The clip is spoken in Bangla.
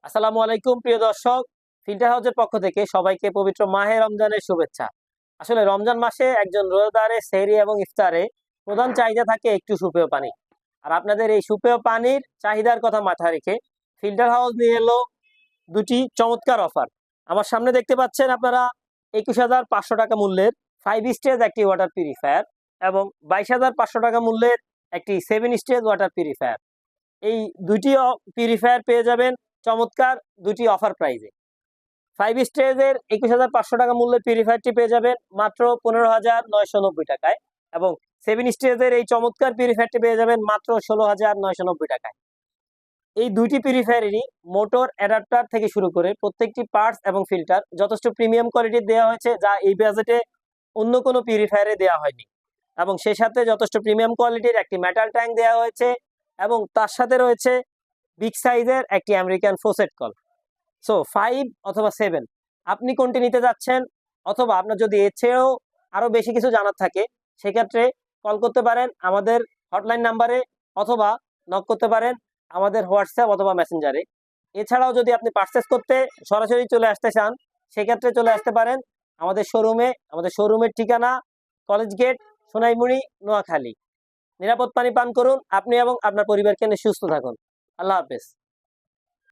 আসসালামু আলাইকুম প্রিয় দর্শক, ফিল্টার হাউসের পক্ষ থেকে সবাইকে পবিত্র মাহে রমজানের শুভেচ্ছা। আসলে রমজান মাসে একজন রোজাদারে সেহরি এবং ইফতারে প্রধান চাহিদা থাকে একটু সুপেয় পানি। আর আপনাদের এই সুপেয় পানির চাহিদার কথা মাথায় রেখে ফিল্টার হাউস নিয়ে এলো দুটি চমৎকার অফার। আমার সামনে দেখতে পাচ্ছেন আপনারা 21,500 টাকা মূল্যের 5 স্টেজ একটি ওয়াটার পিউরিফায়ার এবং 22,500 টাকা মূল্যের একটি 7 স্টেজ ওয়াটার পিউরিফায়ার। এই দুটি পিউরিফায়ার পেয়ে যাবেন চমৎকার দুটি অফার প্রাইজে। 5 স্টেজের 21,500 টাকা মূল্যের পিউরিফায়ারটি পেয়ে যাবেন মাত্র 15,990 টাকায় এবং 7 স্টেজের এই চমৎকার পিউরিফায়ারটি পেয়ে যাবেন মাত্র 16,990 টাকায়। এই দুইটি পিউরিফায়ারেরই মোটর অ্যাডাপ্টার থেকে শুরু করে প্রত্যেকটি পার্টস এবং ফিল্টার যথেষ্ট প্রিমিয়াম কোয়ালিটির দেওয়া হয়েছে, যা এই বাজেটে অন্য কোনো পিউরিফায়ারে দেওয়া হয়নি। এবং সেই সাথে যথেষ্ট প্রিমিয়াম কোয়ালিটির একটি মেটাল ট্যাঙ্ক দেওয়া হয়েছে এবং তার সাথে রয়েছে বিগ সাইজের একটি আমেরিকান ফোসেট কল। সো 5 অথবা 7 আপনি কোনটি নিতে যাচ্ছেন, অথবা আপনার যদি এর চেয়েও আরো বেশি কিছু জানার থাকে সেক্ষেত্রে কল করতে পারেন আমাদের হটলাইন নাম্বারে, অথবা নক করতে পারেন আমাদের হোয়াটসঅ্যাপ অথবা মেসেঞ্জারে। এছাড়াও যদি আপনি পারচেস করতে সরাসরি চলে আসতে চান সেক্ষেত্রে চলে আসতে পারেন আমাদের শোরুমে। আমাদের শোরুমের ঠিকানা কলেজ গেট, সোনাইমুড়ি, নোয়াখালী। নিরাপদ পানি পান করুন আপনি এবং আপনার পরিবারকে নিয়ে সুস্থ থাকুন। আল্লাহ হাফেজ।